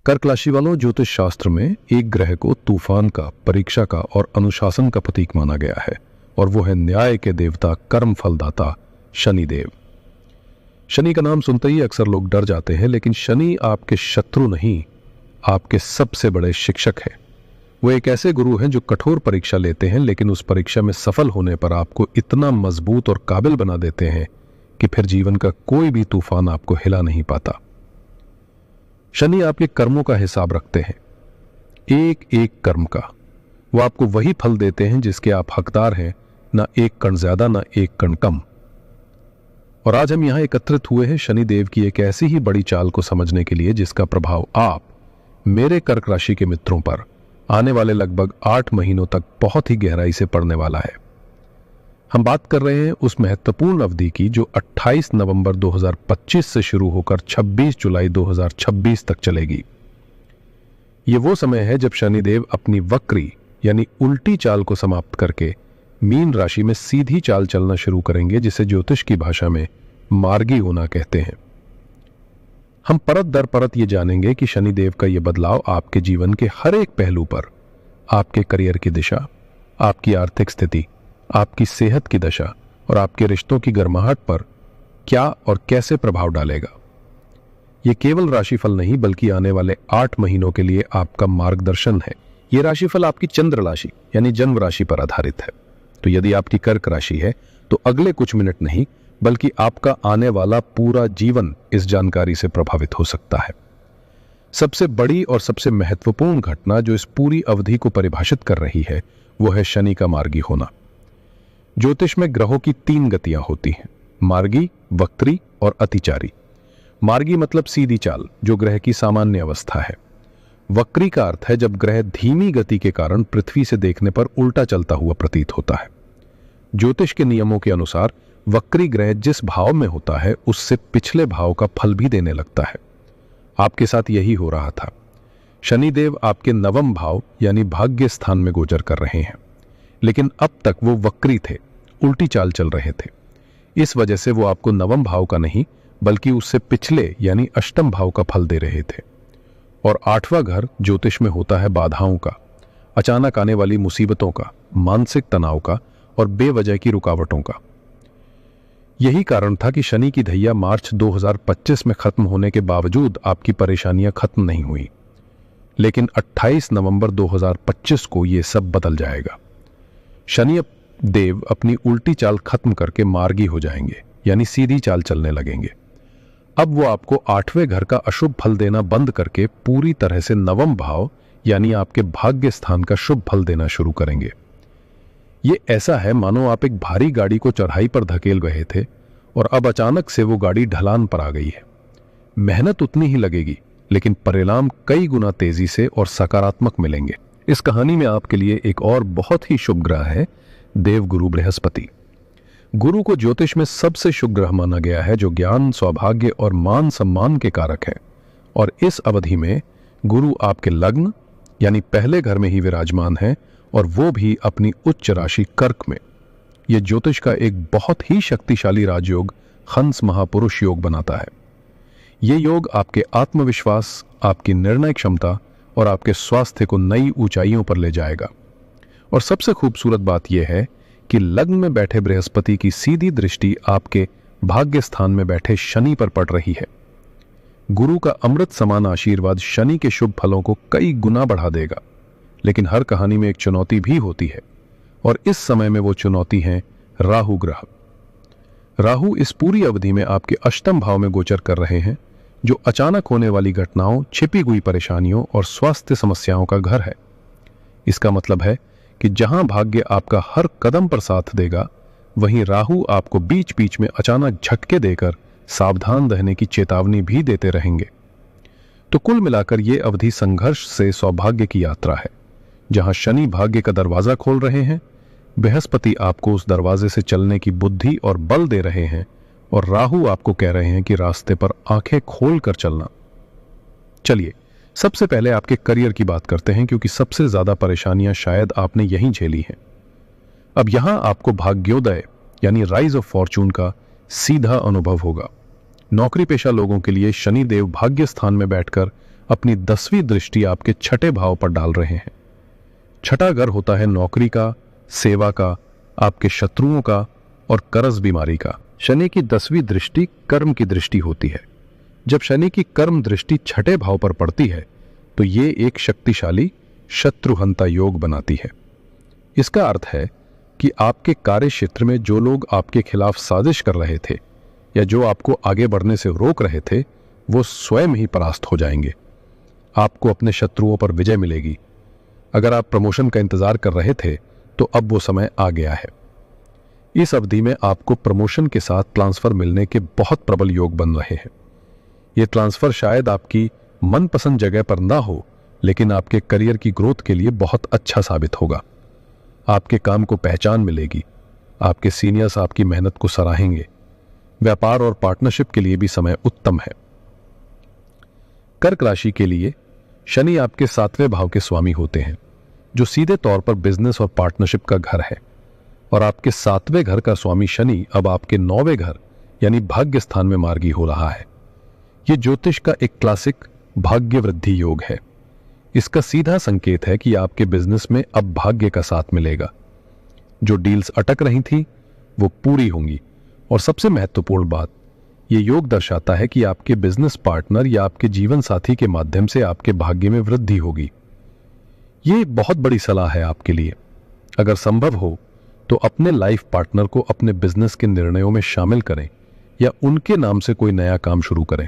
कर्क राशि वालों, ज्योतिष शास्त्र में एक ग्रह को तूफान का, परीक्षा का और अनुशासन का प्रतीक माना गया है और वो है न्याय के देवता, कर्म फलदाता शनिदेव। शनि का नाम सुनते ही अक्सर लोग डर जाते हैं, लेकिन शनि आपके शत्रु नहीं, आपके सबसे बड़े शिक्षक है। वो एक ऐसे गुरु हैं जो कठोर परीक्षा लेते हैं, लेकिन उस परीक्षा में सफल होने पर आपको इतना मजबूत और काबिल बना देते हैं कि फिर जीवन का कोई भी तूफान आपको हिला नहीं पाता। शनि आपके कर्मों का हिसाब रखते हैं, एक एक कर्म का। वो आपको वही फल देते हैं जिसके आप हकदार हैं, ना एक कण ज्यादा ना एक कण कम। और आज हम यहां एकत्रित हुए हैं शनिदेव की एक ऐसी ही बड़ी चाल को समझने के लिए जिसका प्रभाव आप, मेरे कर्क राशि के मित्रों पर आने वाले लगभग 8 महीनों तक बहुत ही गहराई से पड़ने वाला है। हम बात कर रहे हैं उस महत्वपूर्ण अवधि की जो 28 नवंबर 2025 से शुरू होकर 26 जुलाई 2026 तक चलेगी। ये वो समय है जब शनिदेव अपनी वक्री यानी उल्टी चाल को समाप्त करके मीन राशि में सीधी चाल चलना शुरू करेंगे, जिसे ज्योतिष की भाषा में मार्गी होना कहते हैं। हम परत दर परत ये जानेंगे कि शनिदेव का यह बदलाव आपके जीवन के हर एक पहलू पर, आपके करियर की दिशा, आपकी आर्थिक स्थिति, आपकी सेहत की दशा और आपके रिश्तों की गर्माहट पर क्या और कैसे प्रभाव डालेगा। यह केवल राशिफल नहीं बल्कि आने वाले 8 महीनों के लिए आपका मार्गदर्शन है। यह राशिफल आपकी चंद्र राशि यानी जन्म राशि पर आधारित है। तो यदि आपकी कर्क राशि है तो अगले कुछ मिनट नहीं बल्कि आपका आने वाला पूरा जीवन इस जानकारी से प्रभावित हो सकता है। सबसे बड़ी और सबसे महत्वपूर्ण घटना जो इस पूरी अवधि को परिभाषित कर रही है वो है शनि का मार्गी होना। ज्योतिष में ग्रहों की 3 गतियां होती हैं, मार्गी, वक्री और अतिचारी। मार्गी मतलब सीधी चाल, जो ग्रह की सामान्य अवस्था है। वक्री का अर्थ है जब ग्रह धीमी गति के कारण पृथ्वी से देखने पर उल्टा चलता हुआ प्रतीत होता है। ज्योतिष के नियमों के अनुसार वक्री ग्रह जिस भाव में होता है उससे पिछले भाव का फल भी देने लगता है। आपके साथ यही हो रहा था। शनिदेव आपके 9वें भाव यानी भाग्य स्थान में गोचर कर रहे हैं, लेकिन अब तक वो वक्री थे, उल्टी चाल चल रहे थे। इस वजह से वो आपको 9वें भाव का नहीं बल्कि उससे पिछले यानी अष्टम भाव का फल दे रहे थे। और 8वां घर ज्योतिष में होता है बाधाओं का, अचानक आने वाली मुसीबतों का, मानसिक तनाव का और बेवजह की रुकावटों का। यही कारण था कि शनि की धैया मार्च 2025 में खत्म होने के बावजूद आपकी परेशानियां खत्म नहीं हुई। लेकिन 28 नवंबर 2025 को यह सब बदल जाएगा। शनि देव अपनी उल्टी चाल खत्म करके मार्गी हो जाएंगे यानी सीधी चाल चलने लगेंगे। अब वो आपको 8वें घर का अशुभ फल देना बंद करके पूरी तरह से 9वें भाव यानी आपके भाग्य स्थान का शुभ फल देना शुरू करेंगे। ये ऐसा है मानो आप एक भारी गाड़ी को चढ़ाई पर धकेल रहे थे और अब अचानक से वो गाड़ी ढलान पर आ गई है। मेहनत उतनी ही लगेगी लेकिन परिणाम कई गुना तेजी से और सकारात्मक मिलेंगे। इस कहानी में आपके लिए एक और बहुत ही शुभ ग्रह है, देवगुरु बृहस्पति। गुरु को ज्योतिष में सबसे शुभ ग्रह माना गया है जो ज्ञान, सौभाग्य और मान सम्मान के कारक है। और इस अवधि में गुरु आपके लग्न यानी पहले घर में ही विराजमान है और वो भी अपनी उच्च राशि कर्क में। यह ज्योतिष का एक बहुत ही शक्तिशाली राजयोग हंस महापुरुष योग बनाता है। यह योग आपके आत्मविश्वास, आपकी निर्णय क्षमता और आपके स्वास्थ्य को नई ऊंचाइयों पर ले जाएगा। और सबसे खूबसूरत बात यह है कि लग्न में बैठे बृहस्पति की सीधी दृष्टि आपके भाग्य स्थान में बैठे शनि पर पड़ रही है। गुरु का अमृत समान आशीर्वाद शनि के शुभ फलों को कई गुना बढ़ा देगा। लेकिन हर कहानी में एक चुनौती भी होती है और इस समय में वो चुनौती है राहु ग्रह। राहु इस पूरी अवधि में आपके अष्टम भाव में गोचर कर रहे हैं जो अचानक होने वाली घटनाओं, छिपी हुई परेशानियों और स्वास्थ्य समस्याओं का घर है। इसका मतलब है कि जहां भाग्य आपका हर कदम पर साथ देगा वहीं राहु आपको बीच बीच में अचानक झटके देकर सावधान रहने की चेतावनी भी देते रहेंगे। तो कुल मिलाकर यह अवधि संघर्ष से सौभाग्य की यात्रा है। जहां शनि भाग्य का दरवाजा खोल रहे हैं, बृहस्पति आपको उस दरवाजे से चलने की बुद्धि और बल दे रहे हैं और राहु आपको कह रहे हैं कि रास्ते पर आंखें खोल कर चलना। चलिए सबसे पहले आपके करियर की बात करते हैं क्योंकि सबसे ज्यादा परेशानियां शायद आपने यहीं झेली हैं। अब यहां आपको भाग्योदय यानी राइज ऑफ फॉर्चून का सीधा अनुभव होगा। नौकरी पेशा लोगों के लिए शनिदेव भाग्य स्थान में बैठकर अपनी 10वीं दृष्टि आपके छठे भाव पर डाल रहे हैं। छठा घर होता है नौकरी का, सेवा का, आपके शत्रुओं का और कर्ज बीमारी का। शनि की 10वीं दृष्टि कर्म की दृष्टि होती है। जब शनि की कर्म दृष्टि छठे भाव पर पड़ती है तो ये एक शक्तिशाली शत्रुहंता योग बनाती है। इसका अर्थ है कि आपके कार्य क्षेत्र में जो लोग आपके खिलाफ साजिश कर रहे थे या जो आपको आगे बढ़ने से रोक रहे थे, वो स्वयं ही परास्त हो जाएंगे। आपको अपने शत्रुओं पर विजय मिलेगी। अगर आप प्रमोशन का इंतजार कर रहे थे तो अब वो समय आ गया है। इस अवधि में आपको प्रमोशन के साथ ट्रांसफर मिलने के बहुत प्रबल योग बन रहे हैं। ये ट्रांसफर शायद आपकी मनपसंद जगह पर ना हो, लेकिन आपके करियर की ग्रोथ के लिए बहुत अच्छा साबित होगा। आपके काम को पहचान मिलेगी। आपके सीनियर्स आपकी मेहनत को सराहेंगे। व्यापार और पार्टनरशिप के लिए भी समय उत्तम है। कर्क राशि के लिए शनि आपके 7वें भाव के स्वामी होते हैं, जो सीधे तौर पर बिजनेस और पार्टनरशिप का घर है। और आपके 7वें घर का स्वामी शनि अब आपके 9वें घर यानी भाग्य स्थान में मार्गी हो रहा है। यह ज्योतिष का एक क्लासिक भाग्य वृद्धि योग है। इसका सीधा संकेत है कि आपके बिजनेस में अब भाग्य का साथ मिलेगा। जो डील्स अटक रही थी वो पूरी होंगी। और सबसे महत्वपूर्ण बात, ये योग दर्शाता है कि आपके बिजनेस पार्टनर या आपके जीवन साथी के माध्यम से आपके भाग्य में वृद्धि होगी। ये बहुत बड़ी सलाह है आपके लिए। अगर संभव हो तो अपने लाइफ पार्टनर को अपने बिजनेस के निर्णयों में शामिल करें या उनके नाम से कोई नया काम शुरू करें।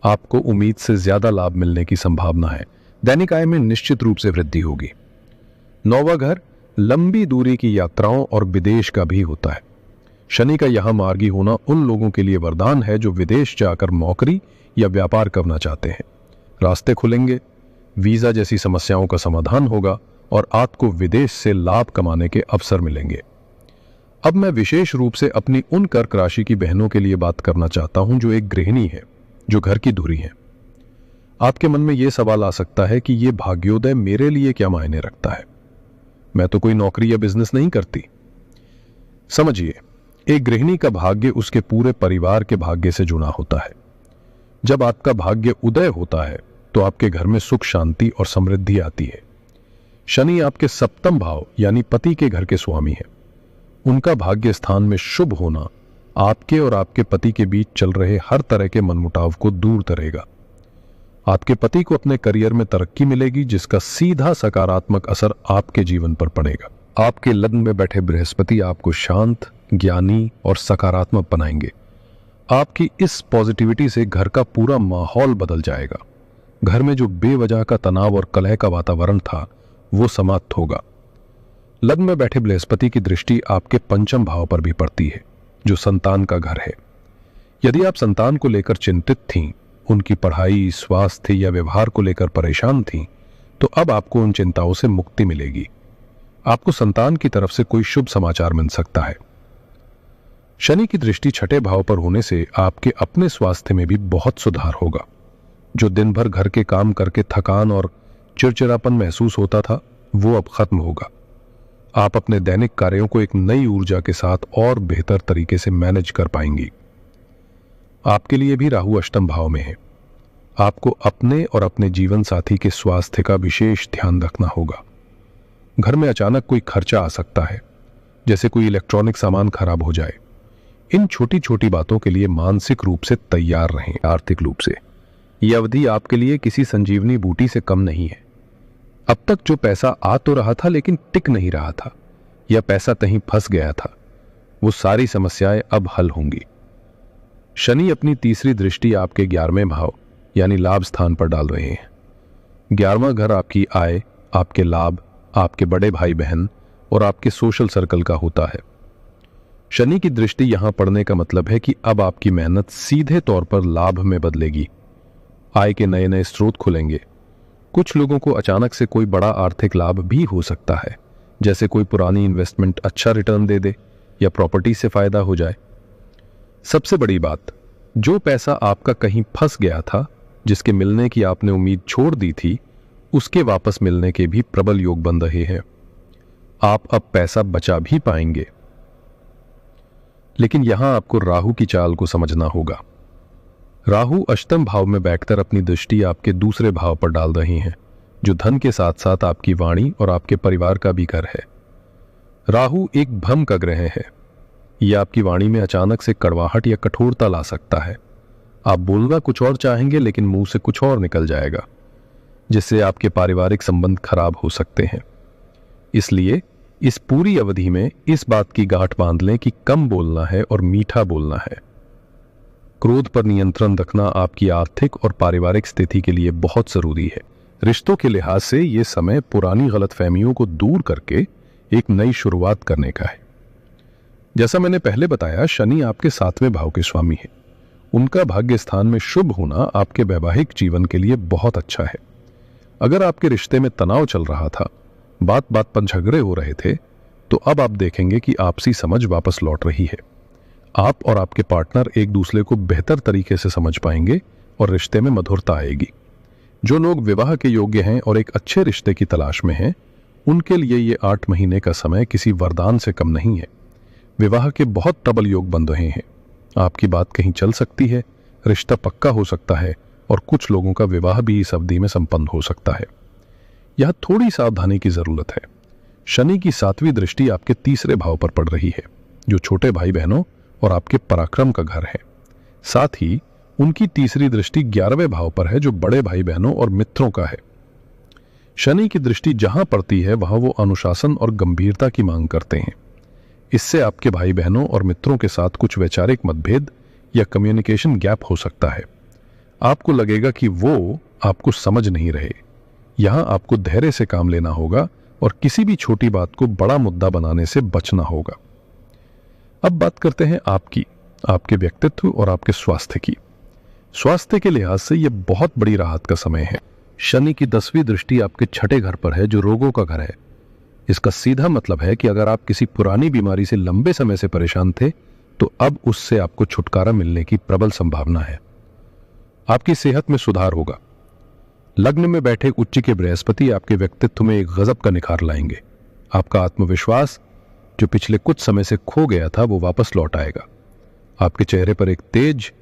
आपको उम्मीद से ज्यादा लाभ मिलने की संभावना है। दैनिक आय में निश्चित रूप से वृद्धि होगी। 9वां घर लंबी दूरी की यात्राओं और विदेश का भी होता है। शनि का यहां मार्गी होना उन लोगों के लिए वरदान है जो विदेश जाकर नौकरी या व्यापार करना चाहते हैं। रास्ते खुलेंगे, वीजा जैसी समस्याओं का समाधान होगा और आपको विदेश से लाभ कमाने के अवसर मिलेंगे। अब मैं विशेष रूप से अपनी उन कर्क राशि की बहनों के लिए बात करना चाहता हूं जो एक गृहिणी है, जो घर की धुरी है। आपके मन में यह सवाल आ सकता है कि यह भाग्योदय मेरे लिए क्या मायने रखता है। मैं तो कोई नौकरी या बिजनेस नहीं करती। समझिए, एक गृहिणी का भाग्य उसके पूरे परिवार के भाग्य से जुड़ा होता है। जब आपका भाग्य उदय होता है तो आपके घर में सुख, शांति और समृद्धि आती है। शनि आपके 7वें भाव यानी पति के घर के स्वामी है। उनका भाग्य स्थान में शुभ होना आपके और आपके पति के बीच चल रहे हर तरह के मनमुटाव को दूर करेगा। आपके पति को अपने करियर में तरक्की मिलेगी, जिसका सीधा सकारात्मक असर आपके जीवन पर पड़ेगा। आपके लग्न में बैठे बृहस्पति आपको शांत, ज्ञानी और सकारात्मक बनाएंगे। आपकी इस पॉजिटिविटी से घर का पूरा माहौल बदल जाएगा। घर में जो बेवजह का तनाव और कलह का वातावरण था वो समाप्त होगा। लग्न में बैठे बृहस्पति की दृष्टि आपके 5वें भाव पर भी पड़ती है, जो संतान का घर है। यदि आप संतान को लेकर चिंतित थीं, उनकी पढ़ाई, स्वास्थ्य या व्यवहार को लेकर परेशान थीं, तो अब आपको उन चिंताओं से मुक्ति मिलेगी। आपको संतान की तरफ से कोई शुभ समाचार मिल सकता है। शनि की दृष्टि 6ठे भाव पर होने से आपके अपने स्वास्थ्य में भी बहुत सुधार होगा। जो दिन भर घर के काम करके थकान और चिड़चिड़ापन महसूस होता था, वो अब खत्म होगा। आप अपने दैनिक कार्यों को एक नई ऊर्जा के साथ और बेहतर तरीके से मैनेज कर पाएंगी। आपके लिए भी राहु 8वें भाव में है। आपको अपने और अपने जीवन साथी के स्वास्थ्य का विशेष ध्यान रखना होगा। घर में अचानक कोई खर्चा आ सकता है, जैसे कोई इलेक्ट्रॉनिक सामान खराब हो जाए। इन छोटी छोटी बातों के लिए मानसिक रूप से तैयार रहें। आर्थिक रूप से यह अवधि आपके लिए किसी संजीवनी बूटी से कम नहीं है। अब तक जो पैसा आ तो रहा था लेकिन टिक नहीं रहा था, या पैसा कहीं फंस गया था, वो सारी समस्याएं अब हल होंगी। शनि अपनी तीसरी दृष्टि आपके 11वें भाव यानी लाभ स्थान पर डाल रहे हैं। 11वां घर आपकी आय, आपके लाभ, आपके बड़े भाई बहन और आपके सोशल सर्कल का होता है। शनि की दृष्टि यहां पड़ने का मतलब है कि अब आपकी मेहनत सीधे तौर पर लाभ में बदलेगी। आय के नए नए स्रोत खुलेंगे। कुछ लोगों को अचानक से कोई बड़ा आर्थिक लाभ भी हो सकता है, जैसे कोई पुरानी इन्वेस्टमेंट अच्छा रिटर्न दे दे या प्रॉपर्टी से फायदा हो जाए। सबसे बड़ी बात, जो पैसा आपका कहीं फंस गया था, जिसके मिलने की आपने उम्मीद छोड़ दी थी, उसके वापस मिलने के भी प्रबल योग बन रहे हैं। आप अब पैसा बचा भी पाएंगे, लेकिन यहां आपको राहु की चाल को समझना होगा। राहु अष्टम भाव में बैठकर अपनी दृष्टि आपके दूसरे भाव पर डाल रही हैं, जो धन के साथ साथ आपकी वाणी और आपके परिवार का भी घर है। राहु एक भ्रम का ग्रह है। यह आपकी वाणी में अचानक से कड़वाहट या कठोरता ला सकता है। आप बोलना कुछ और चाहेंगे लेकिन मुंह से कुछ और निकल जाएगा, जिससे आपके पारिवारिक संबंध खराब हो सकते हैं। इसलिए इस पूरी अवधि में इस बात की गांठ बांध लें कि कम बोलना है और मीठा बोलना है। क्रोध पर नियंत्रण रखना आपकी आर्थिक और पारिवारिक स्थिति के लिए बहुत जरूरी है। रिश्तों के लिहाज से यह समय पुरानी गलतफहमियों को दूर करके एक नई शुरुआत करने का है। जैसा मैंने पहले बताया, शनि आपके 7वें भाव के स्वामी है। उनका भाग्य स्थान में शुभ होना आपके वैवाहिक जीवन के लिए बहुत अच्छा है। अगर आपके रिश्ते में तनाव चल रहा था, बात बात पर झगड़े हो रहे थे, तो अब आप देखेंगे कि आपसी समझ वापस लौट रही है। आप और आपके पार्टनर एक दूसरे को बेहतर तरीके से समझ पाएंगे और रिश्ते में मधुरता आएगी। जो लोग विवाह के योग्य हैं और एक अच्छे रिश्ते की तलाश में हैं, उनके लिए ये 8 महीने का समय किसी वरदान से कम नहीं है। विवाह के बहुत प्रबल योग बन रहे हैं। आपकी बात कहीं चल सकती है, रिश्ता पक्का हो सकता है और कुछ लोगों का विवाह भी इस अवधि में संपन्न हो सकता है। यह थोड़ी सावधानी की जरूरत है। शनि की 7वीं दृष्टि आपके 3रे भाव पर पड़ रही है, जो छोटे भाई बहनों और आपके पराक्रम का घर है। साथ ही उनकी 3री दृष्टि 11वें भाव पर है, जो बड़े भाई बहनों और मित्रों का है। शनि की दृष्टि जहां पड़ती है वहां वो अनुशासन और गंभीरता की मांग करते हैं। इससे आपके भाई बहनों और मित्रों के साथ कुछ वैचारिक मतभेद या कम्युनिकेशन गैप हो सकता है। आपको लगेगा कि वो आपको समझ नहीं रहे। यहां आपको धैर्य से काम लेना होगा और किसी भी छोटी बात को बड़ा मुद्दा बनाने से बचना होगा। अब बात करते हैं आपके व्यक्तित्व और आपके स्वास्थ्य की। स्वास्थ्य के लिहाज से यह बहुत बड़ी राहत का समय है। शनि की 10वीं दृष्टि आपके 6ठे घर पर है, जो रोगों का घर है। इसका सीधा मतलब है कि अगर आप किसी पुरानी बीमारी से लंबे समय से परेशान थे, तो अब उससे आपको छुटकारा मिलने की प्रबल संभावना है। आपकी सेहत में सुधार होगा। लग्न में बैठे उच्च के बृहस्पति आपके व्यक्तित्व में एक गजब का निखार लाएंगे। आपका आत्मविश्वास, जो पिछले कुछ समय से खो गया था, वो वापस लौट आएगा। आपके चेहरे पर एक तेज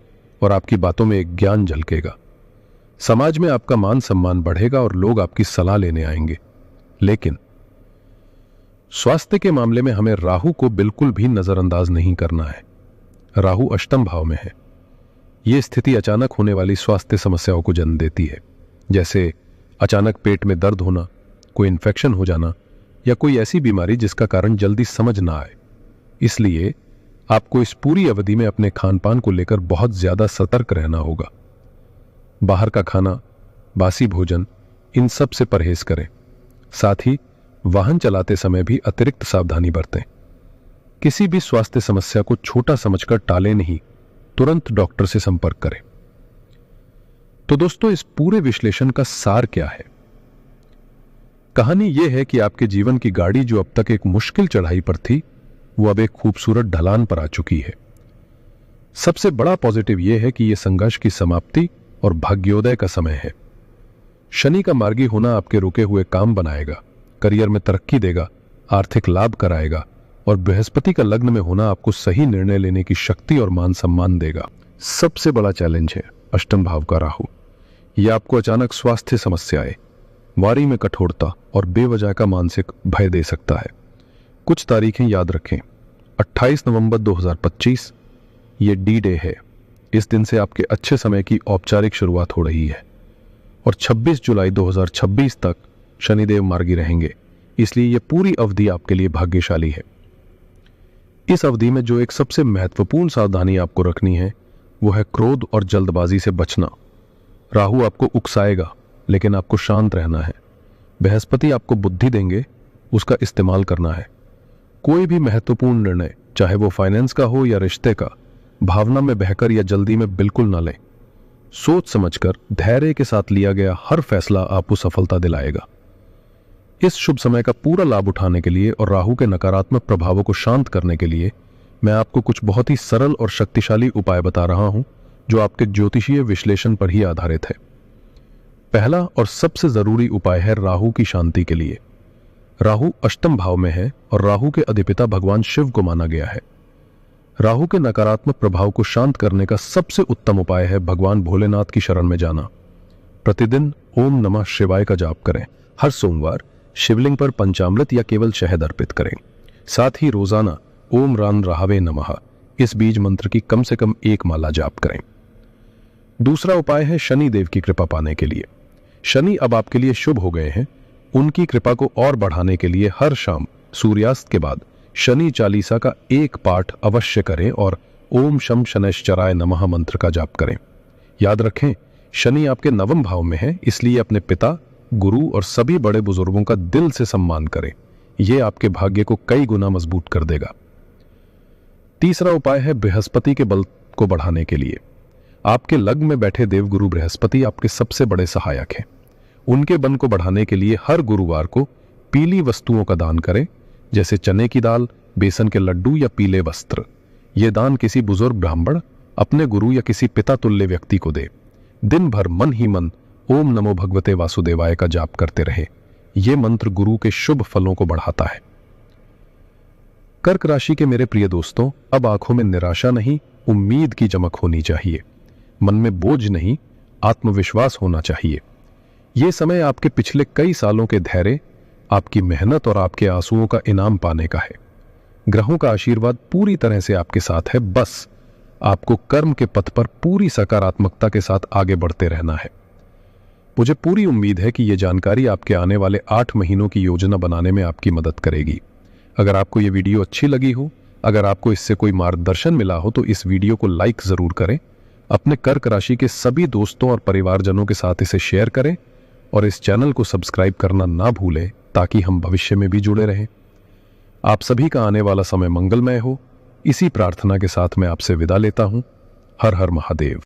और आपकी बातों में एक ज्ञान झलकेगा। समाज में आपका मान सम्मान बढ़ेगा और लोग आपकी सलाह लेने आएंगे। लेकिन स्वास्थ्य के मामले में हमें राहु को बिल्कुल भी नजरअंदाज नहीं करना है। राहु अष्टम भाव में है। यह स्थिति अचानक होने वाली स्वास्थ्य समस्याओं को जन्म देती है, जैसे अचानक पेट में दर्द होना, कोई इन्फेक्शन हो जाना या कोई ऐसी बीमारी जिसका कारण जल्दी समझ ना आए। इसलिए आपको इस पूरी अवधि में अपने खान पान को लेकर बहुत ज्यादा सतर्क रहना होगा। बाहर का खाना, बासी भोजन, इन सब से परहेज करें। साथ ही वाहन चलाते समय भी अतिरिक्त सावधानी बरतें। किसी भी स्वास्थ्य समस्या को छोटा समझकर टालें नहीं, तुरंत डॉक्टर से संपर्क करें। तो दोस्तों, इस पूरे विश्लेषण का सार क्या है? कहानी यह है कि आपके जीवन की गाड़ी जो अब तक एक मुश्किल चढ़ाई पर थी, वो अब एक खूबसूरत ढलान पर आ चुकी है। सबसे बड़ा पॉजिटिव यह है कि यह संघर्ष की समाप्ति और भाग्योदय का समय है। शनि का मार्गी होना आपके रुके हुए काम बनाएगा, करियर में तरक्की देगा, आर्थिक लाभ कराएगा और बृहस्पति का लग्न में होना आपको सही निर्णय लेने की शक्ति और मान सम्मान देगा। सबसे बड़ा चैलेंज है अष्टम भाव का राहु। यह आपको अचानक स्वास्थ्य समस्याएं, वारी में कठोरता और बेवजह का मानसिक भय दे सकता है। कुछ तारीखें याद रखें। 28 नवंबर 2025 ये डी-डे है। इस दिन से आपके अच्छे समय की औपचारिक शुरुआत हो रही है और 26 जुलाई 2026 तक शनिदेव मार्गी रहेंगे। इसलिए यह पूरी अवधि आपके लिए भाग्यशाली है। इस अवधि में जो एक सबसे महत्वपूर्ण सावधानी आपको रखनी है, वो है क्रोध और जल्दबाजी से बचना। राहु आपको उकसाएगा, लेकिन आपको शांत रहना है। बृहस्पति आपको बुद्धि देंगे, उसका इस्तेमाल करना है। कोई भी महत्वपूर्ण निर्णय, चाहे वो फाइनेंस का हो या रिश्ते का, भावना में बहकर या जल्दी में बिल्कुल ना लें। सोच समझकर धैर्य के साथ लिया गया हर फैसला आपको सफलता दिलाएगा। इस शुभ समय का पूरा लाभ उठाने के लिए और राहु के नकारात्मक प्रभावों को शांत करने के लिए मैं आपको कुछ बहुत ही सरल और शक्तिशाली उपाय बता रहा हूं, जो आपके ज्योतिषीय विश्लेषण पर ही आधारित है। पहला और सबसे जरूरी उपाय है राहु की शांति के लिए। राहु अष्टम भाव में है और राहु के अधिपिता भगवान शिव को माना गया है। राहु के नकारात्मक प्रभाव को शांत करने का सबसे उत्तम उपाय है भगवान भोलेनाथ की शरण में जाना। प्रतिदिन ओम नमः शिवाय का जाप करें। हर सोमवार शिवलिंग पर पंचामृत या केवल शहद अर्पित करें। साथ ही रोजाना ओम राम राहवे नमः इस बीज मंत्र की कम से कम एक माला जाप करें। दूसरा उपाय है शनि देव की कृपा पाने के लिए। शनि अब आपके लिए शुभ हो गए हैं। उनकी कृपा को और बढ़ाने के लिए हर शाम सूर्यास्त के बाद शनि चालीसा का एक पाठ अवश्य करें और ओम शम शनैश्चराय नमः मंत्र का जाप करें। याद रखें, शनि आपके नवम भाव में है, इसलिए अपने पिता, गुरु और सभी बड़े बुजुर्गों का दिल से सम्मान करें। यह आपके भाग्य को कई गुना मजबूत कर देगा। तीसरा उपाय है बृहस्पति के बल को बढ़ाने के लिए। आपके लग्न में बैठे देवगुरु बृहस्पति आपके सबसे बड़े सहायक हैं। उनके बल को बढ़ाने के लिए हर गुरुवार को पीली वस्तुओं का दान करें, जैसे चने की दाल, बेसन के लड्डू या पीले वस्त्र। ये दान किसी बुजुर्ग ब्राह्मण, अपने गुरु या किसी पिता तुल्य व्यक्ति को दे। दिन भर मन ही मन ओम नमो भगवते वासुदेवाय का जाप करते रहे। ये मंत्र गुरु के शुभ फलों को बढ़ाता है। कर्क राशि के मेरे प्रिय दोस्तों, अब आंखों में निराशा नहीं, उम्मीद की चमक होनी चाहिए। मन में बोझ नहीं, आत्मविश्वास होना चाहिए। यह समय आपके पिछले कई सालों के धैर्य, आपकी मेहनत और आपके आंसुओं का इनाम पाने का है। ग्रहों का आशीर्वाद पूरी तरह से आपके साथ है। बस आपको कर्म के पथ पर पूरी सकारात्मकता के साथ आगे बढ़ते रहना है। मुझे पूरी उम्मीद है कि यह जानकारी आपके आने वाले 8 महीनों की योजना बनाने में आपकी मदद करेगी। अगर आपको यह वीडियो अच्छी लगी हो, अगर आपको इससे कोई मार्गदर्शन मिला हो, तो इस वीडियो को लाइक जरूर करें। अपने कर्क राशि के सभी दोस्तों और परिवारजनों के साथ इसे शेयर करें और इस चैनल को सब्सक्राइब करना ना भूलें, ताकि हम भविष्य में भी जुड़े रहें। आप सभी का आने वाला समय मंगलमय हो, इसी प्रार्थना के साथ मैं आपसे विदा लेता हूं। हर हर महादेव।